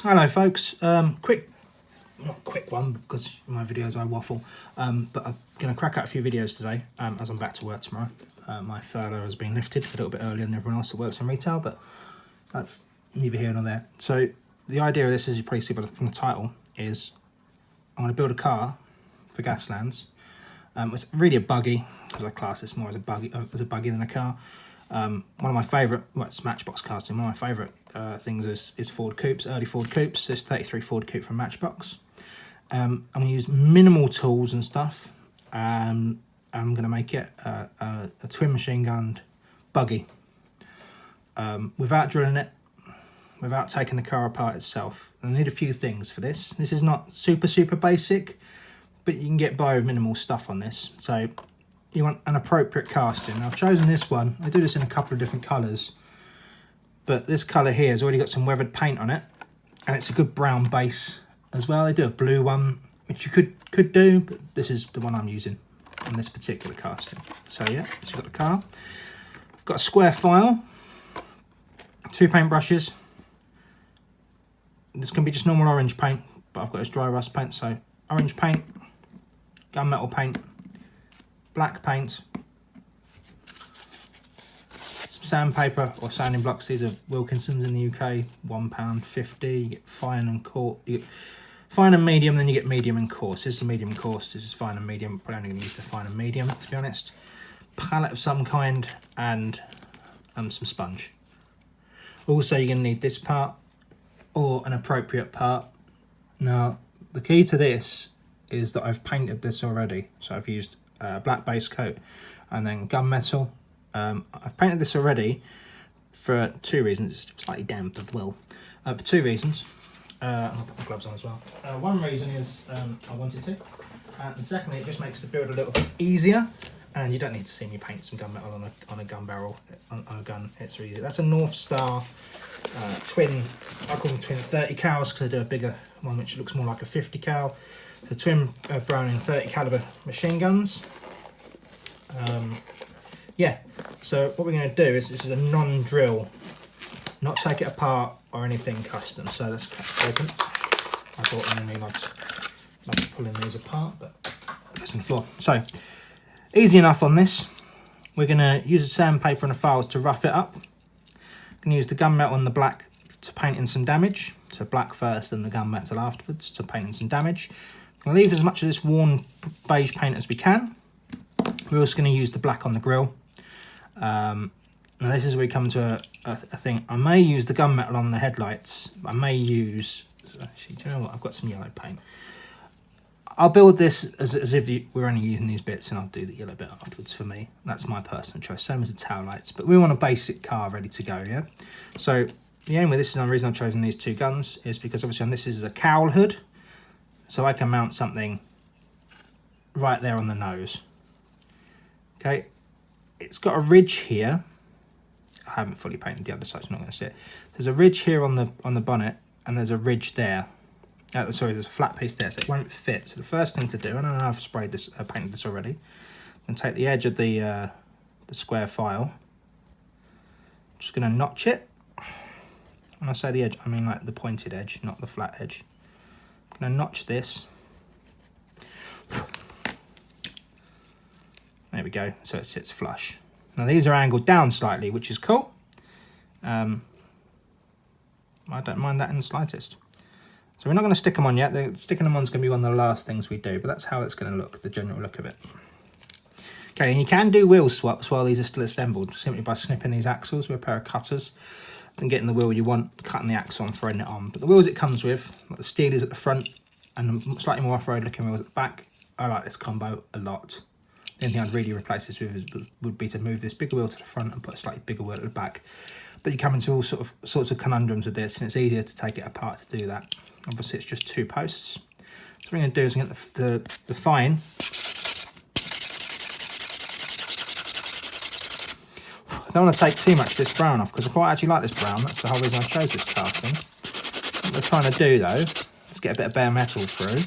Hello folks, not quick one because in my videos I waffle, but I'm going to crack out a few videos today as I'm back to work tomorrow. My furlough has been lifted a little bit earlier than everyone else that works in retail, but that's neither here nor there. So the idea of this, as you probably see from the title, is I'm going to build a car for Gaslands. It's really a buggy because I class this more as a buggy than a car. One of my favourite, well, it's Matchbox casting. One of my favourite things is Ford coupes, early Ford coupes. This 33 Ford coupe from Matchbox. I'm going to use minimal tools and stuff. I'm going to make it a twin machine gunned buggy without drilling it, without taking the car apart itself. I need a few things for this. This is not super basic, but you can get by with minimal stuff on this. So you want an appropriate casting. Now, I've chosen this one. I do this in a couple of different colours, but this colour here has already got some weathered paint on it, and it's a good brown base as well. They do a blue one, which you could do, but this is the one I'm using on this particular casting. So yeah, so you've got the car. I've got a square file, 2 paint brushes. This can be just normal orange paint, but I've got this dry rust paint, so orange paint, gunmetal paint, black paint, some sandpaper or sanding blocks. These are Wilkinson's in the UK, £1.50. You get fine and coarse. You get fine and medium, then you get medium and coarse. This is medium coarse, this is fine and medium. Probably only going to use the fine and medium, to be honest. Palette of some kind and some sponge. Also, you're going to need this part or an appropriate part. Now, the key to this is that I've painted this already. So I've used black base coat and then gunmetal. I've painted this already for 2 reasons. It's slightly damp as well. For 2 reasons. I'll put my gloves on as well. One reason is I wanted to, and secondly, it just makes the build a little bit easier. And you don't need to see me paint some gunmetal on a gun barrel on a gun. It's really easy. That's a North Star twin. I call them twin 30 cals because I do a bigger one which looks more like a 50 cal. The twin Browning 30 caliber machine guns. Yeah, so what we're going to do is, this is a non-drill, not take it apart or anything custom. So let's crack this open. I bought them and loves pulling these apart, but it goes on the floor. So easy enough on this. We're going to use a sandpaper and the files to rough it up. Going to use the gunmetal and the black to paint in some damage. So black first and the gunmetal afterwards to paint in some damage. I'm going to leave as much of this worn beige paint as we can. We're also going to use the black on the grill. Now this is where we come to a thing. I may use the gunmetal on the headlights. I may use, actually, do you know what? I've got some yellow paint. I'll build this as if we're only using these bits, and I'll do the yellow bit afterwards for me. That's my personal choice, same as the tail lights. But we want a basic car ready to go, yeah? So the aim with this, and the reason I've chosen these 2 guns, is because obviously on this is a cowl hood. So I can mount something right there on the nose. Okay, it's got a ridge here. I haven't fully painted the other side, so I'm not going to see it. There's a ridge here on the bonnet, and there's a ridge there. Sorry, there's a flat piece there, so it won't fit. So the first thing to do, and I know I've sprayed this, painted this already, and take the edge of the square file. I'm just going to notch it. When I say the edge, I mean like the pointed edge, not the flat edge. I'm going to notch this. There we go, so it sits flush. Now these are angled down slightly, which is cool. I don't mind that in the slightest. So we're not going to stick them on yet. Sticking them on is going to be one of the last things we do, but that's how it's going to look, the general look of it. Okay, and you can do wheel swaps while these are still assembled, simply by snipping these axles with a pair of cutters and getting the wheel you want, cutting the axle and threading it on. But the wheels it comes with, like the Steelers at the front and the slightly more off-road looking wheels at the back, I like this combo a lot. The only thing I'd really replace this with would be to move this bigger wheel to the front and put a slightly bigger wheel at the back. But you come into all sorts of conundrums with this, and it's easier to take it apart to do that. Obviously, it's just 2 posts. So what I'm going to do is get the fine. I don't want to take too much of this brown off because I quite actually like this brown. That's the whole reason I chose this casting. What we're trying to do though is get a bit of bare metal through.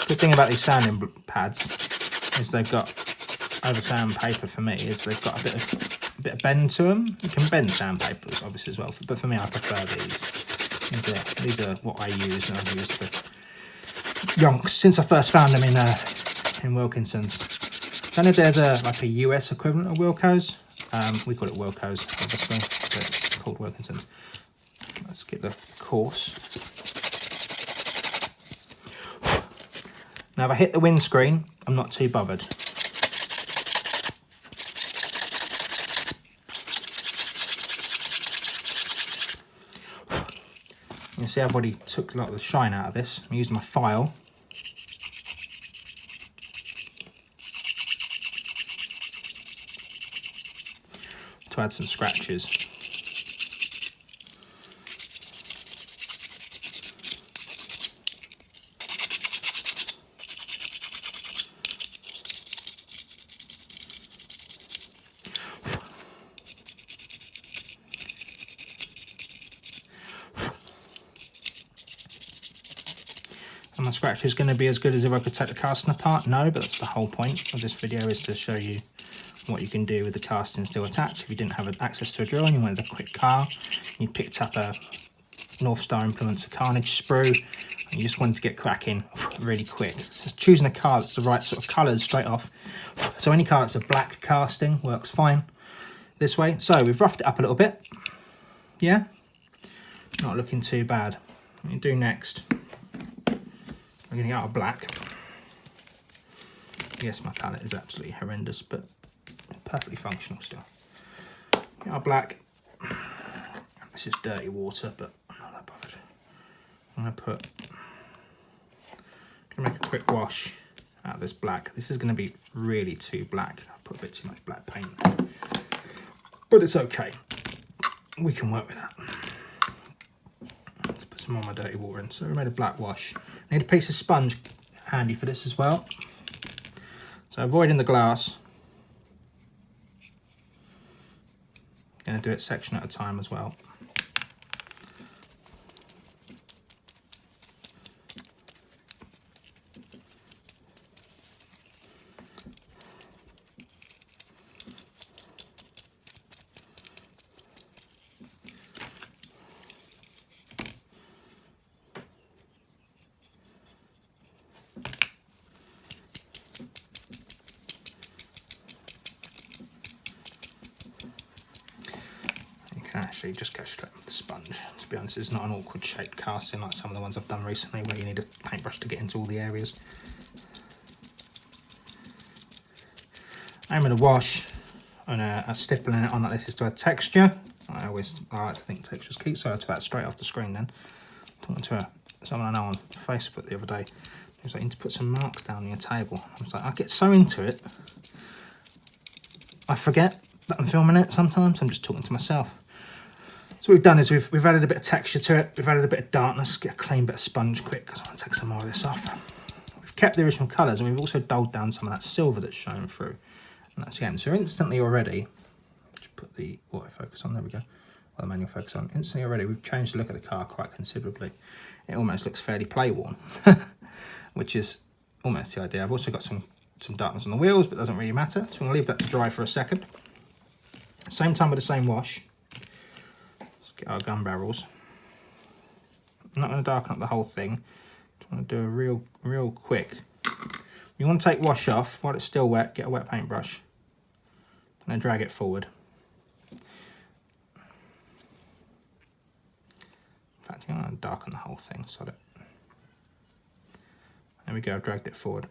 Good thing about these sanding pads is they've got, over sandpaper for me, is they've got a bit of a bit of bend to them. You can bend sandpapers obviously as well, but for me I prefer these. These are what I use, and I've used for yonks since I first found them in Wilkinson's. I don't know if there's like a US equivalent of Wilko's. We call it Wilko's, obviously, but it's called Wilkinson's. Let's get the course. Now if I hit the windscreen, I'm not too bothered. You can see I've already took a lot of the shine out of this. I'm using my file. To add some scratches. And my scratch is going to be as good as if I could take the casting apart? No, but that's the whole point of this video, is to show you what you can do with the casting still attached. If you didn't have access to a drill and you wanted a quick car, you picked up a North Star Implements Carnage sprue and you just wanted to get cracking really quick. So just choosing a car that's the right sort of colours straight off. So any car that's a black casting works fine this way. So we've roughed it up a little bit. Yeah, not looking too bad. What you do next, I'm getting out of black. Yes, my palette is absolutely horrendous, but perfectly functional still. Get our black. This is dirty water, but I'm not that bothered. I'm gonna make a quick wash out of this black. This is gonna be really too black. I put a bit too much black paint, but it's okay. We can work with that. Let's put some more of my dirty water in. So we made a black wash. I need a piece of sponge handy for this as well. So avoiding the glass. Going to do it section at a time as well. Actually just go straight with the sponge. To be honest, it's not an awkward shaped casting like some of the ones I've done recently where you need a paintbrush to get into all the areas. I'm going to wash and I'm stippling it on like this is to add texture. I like to think texture's key, so I took that straight off the screen then. Talking to someone I know on Facebook the other day, he was like, you need to put some marks down on your table. I was like, I get so into it, I forget that I'm filming it sometimes. I'm just talking to myself. So what we've done is we've added a bit of texture to it, we've added a bit of darkness, get a clean bit of sponge quick because I want to take some more of this off. We've kept the original colours and we've also dulled down some of that silver that's shown through. And that's again, so instantly already, just put the autofocus on, there we go, or the manual focus on. Instantly already we've changed the look of the car quite considerably. It almost looks fairly play worn, which is almost the idea. I've also got some darkness on the wheels, but it doesn't really matter. So I'm going to leave that to dry for a second. Same time with the same wash. Get our gun barrels. I'm not going to darken up the whole thing. Just want to do a real quick. You want to take wash off while it's still wet. Get a wet paintbrush and then drag it forward. In fact, I'm going to darken the whole thing. So that there we go. I've dragged it forward.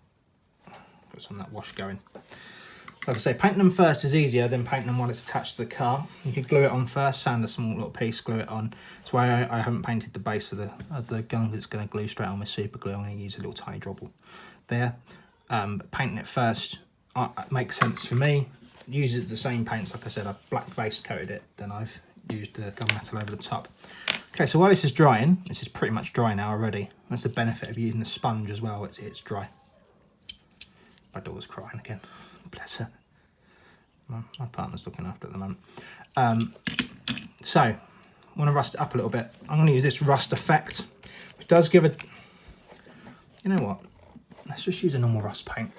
Got some of that wash going. Like I say, painting them first is easier than painting them while it's attached to the car. You could glue it on first, sand a small little piece, glue it on. That's why I haven't painted the base of the gun, because it's going to glue straight on with super glue. I'm going to use a little tiny dribble there. But painting it first makes sense for me. Uses the same paints, like I said, I've black base coated it, then I've used the gunmetal over the top. Okay, so while this is drying, this is pretty much dry now already. That's the benefit of using the sponge as well, it's dry. My daughter's crying again. Bless her. My partner's looking after it at the moment. So, I want to rust it up a little bit. I'm going to use this rust effect, which does give a... You know what? Let's just use a normal rust paint.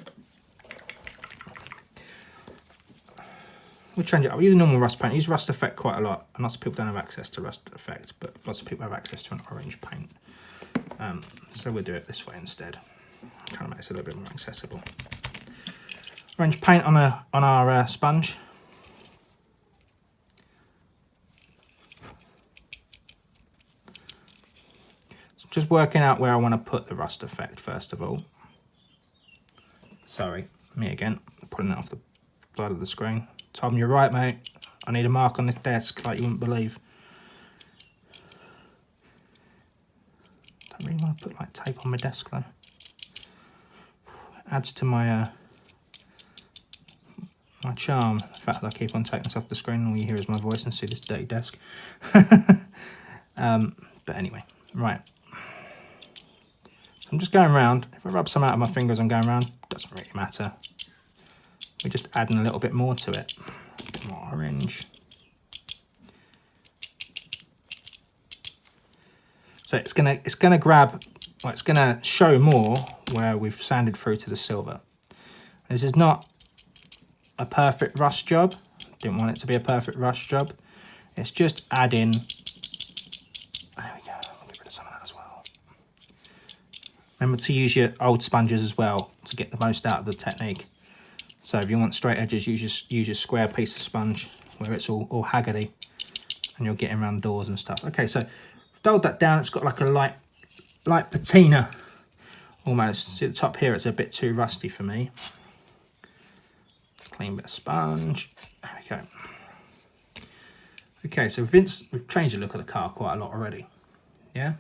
we'll change it up. We use normal rust paint. I use rust effect quite a lot. And lots of people don't have access to rust effect, but lots of people have access to an orange paint. So we'll do it this way instead. I'm trying to make this a little bit more accessible. Orange paint on our sponge. So just working out where I want to put the rust effect first of all. Sorry, me again, pulling it off the side of the screen. Tom, you're right, mate. I need a mark on this desk like you wouldn't believe. Don't really want to put like tape on my desk though. Adds to my my charm, the fact that I keep on taking this off the screen and all you hear is my voice and see this dirty desk. But anyway, right. So I'm just going around. If I rub some out of my fingers and going around, doesn't really matter. We're just adding a little bit more to it. More orange. So it's gonna grab, well, it's gonna show more where we've sanded through to the silver. This is not a perfect rust job. Didn't want it to be a perfect rust job. It's just adding. There we go. I'll get rid of some of that as well. Remember to use your old sponges as well to get the most out of the technique. So if you want straight edges, use your square piece of sponge where it's all haggardy, and you're getting around doors and stuff. Okay, so I've dulled that down. It's got like a light patina almost. See at the top here, it's a bit too rusty for me. Clean bit of sponge. There we go. Okay, so we've changed the look of the car quite a lot already. Yeah,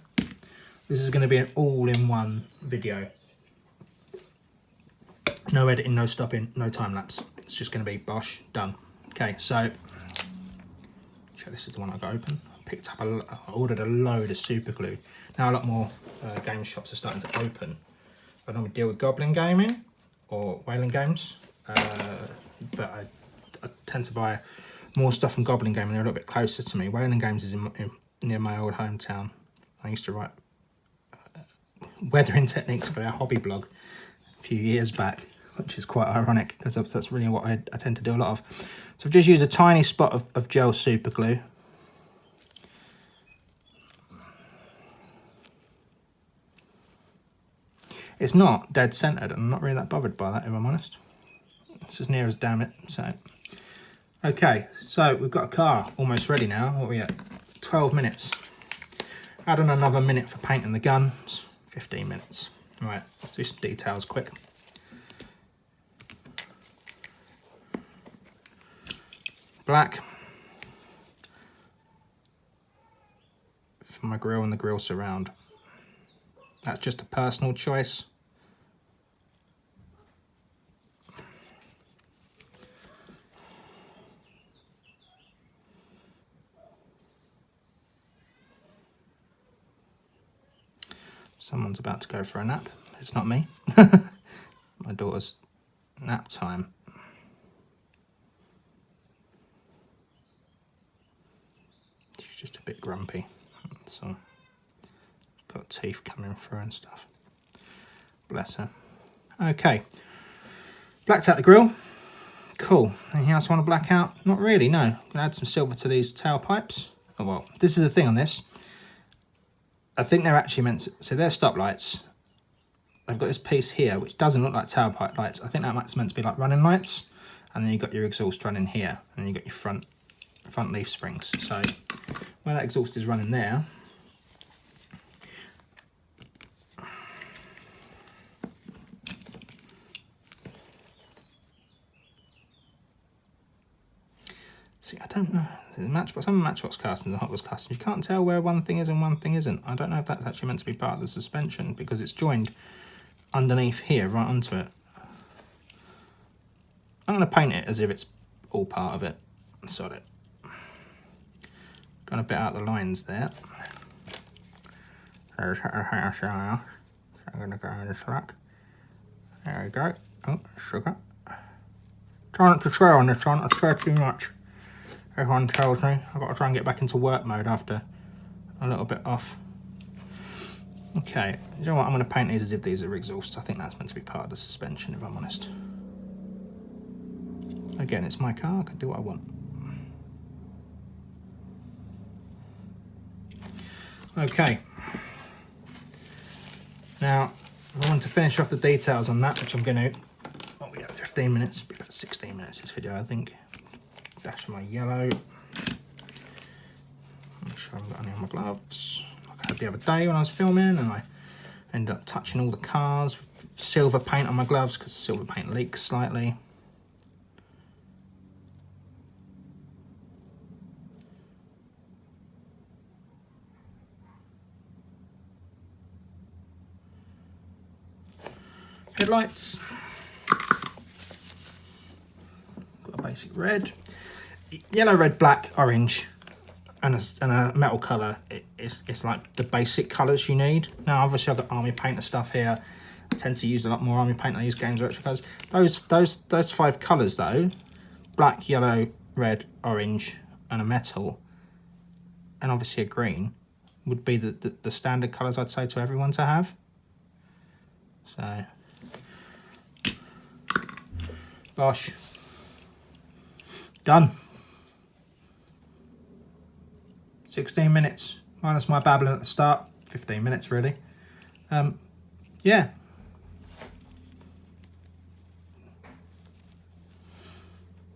this is going to be an all-in-one video. No editing, no stopping, no time lapse. It's just going to be bosh, done. Okay, so check, this is the one I got open. I ordered a load of super glue. Now a lot more game shops are starting to open. I normally deal with Goblin Gaming or Wasteland Games, but I tend to buy more stuff from Goblin Gaming. They're a little bit closer to me. Wasteland Games is near my old hometown. I used to write weathering techniques for their hobby blog a few years back, which is quite ironic because that's really what I tend to do a lot of. So I've just used a tiny spot of gel super glue. It's not dead centered, and I'm not really that bothered by that, if I'm honest. It's as near as damn it. So, okay, so we've got a car almost ready now. What are we at? 12 minutes. Add on another minute for painting the guns. 15 minutes. All right, let's do some details quick. Black for my grille and the grille surround. That's just a personal choice. Someone's about to go for a nap. It's not me. My daughter's nap time. She's just a bit grumpy. So got teeth coming through and stuff. Bless her. Okay. Blacked out the grille. Cool. Anything else I want to black out? Not really, no. I'm going to add some silver to these tailpipes. Oh well, this is the thing on this. I think they're actually meant to, so they're stoplights. I've got this piece here which doesn't look like tailpipe lights. I think that's meant to be like running lights, and then you've got your exhaust running here, and then you've got your front leaf springs. So where that exhaust is running there, see, I don't know. The Matchbox, some Matchbox castings and Hot Wheels castings, you can't tell where one thing is and one thing isn't. I don't know if that's actually meant to be part of the suspension because it's joined underneath here, right onto it. I'm going to paint it as if it's all part of it. Sod it. Got a bit out of the lines there. So I'm going to go in the slack. There we go. Oh, sugar. Try not to swear on this one. I swear too much. Everyone tells me I've got to try and get back into work mode after a little bit off. Okay, you know what? I'm going to paint these as if these are exhausts. I think that's meant to be part of the suspension, if I'm honest. Again, it's my car, I can do what I want. Okay. Now, I want to finish off the details on that, which I'm going to, what we got, 15 minutes, about 16 minutes this video, I think. Dash my yellow. Make sure I haven't got any on my gloves. Like I had the other day when I was filming, and I ended up touching all the cars. Silver paint on my gloves, because silver paint leaks slightly. Headlights. Got a basic red. Yellow, red, black, orange, and a metal colour. It's like the basic colours you need. Now, obviously, I've got army painter stuff here. I tend to use a lot more army paint. I use Games Retro colours. Those 5 colours though, black, yellow, red, orange, and a metal, and obviously a green, would be the standard colours I'd say to everyone to have. So, gosh, done. 16 minutes, minus my babbling at the start, 15 minutes really. Yeah.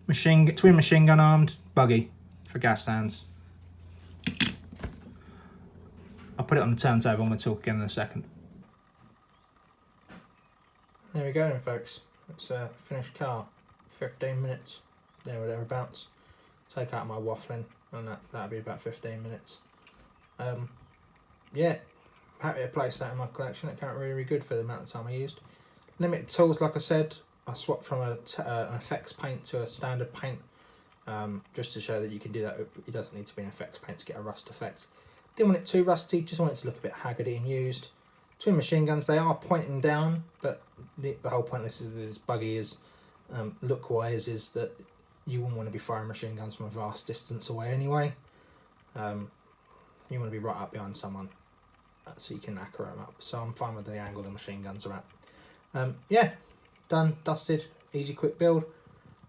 Twin machine gun armed buggy for Gaslands. I'll put it on the turntable, I'm going to talk again in a second. There we go then folks, it's a finished car, 15 minutes, there or thereabouts. Take out my waffling, and that'll be about 15 minutes. Yeah, happy to place that in my collection. It came out really, really good for the amount of time I used. Limited tools, like I said, I swapped from an effects paint to a standard paint, just to show that you can do that. It doesn't need to be an effects paint to get a rust effect. Didn't want it too rusty, just want it to look a bit haggard and used. Twin machine guns, they are pointing down, but the whole point of this buggy is, look-wise, is that you wouldn't want to be firing machine guns from a vast distance away anyway. You want to be right up behind someone so you can accurate them up. So I'm fine with the angle the machine guns are at. Yeah, done, dusted, easy, quick build.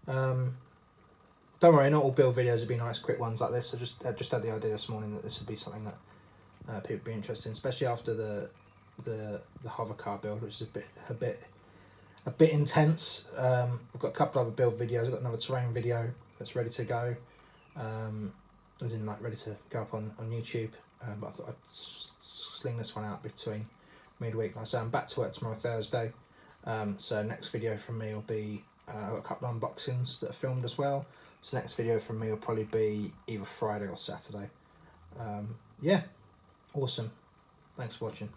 Don't worry, not all build videos would be nice, quick ones like this. I just had the idea this morning that this would be something that people would be interested in, especially after the hover car build, which is a bit intense. I've got a couple other build videos. I've got another terrain video that's ready to go, as in like ready to go up on YouTube. But I thought I'd sling this one out between midweek. Like I say, I'm back to work tomorrow, Thursday. So next video from me will be, I've got a couple of unboxings that are filmed as well. So next video from me will probably be either Friday or Saturday. Yeah, awesome. Thanks for watching.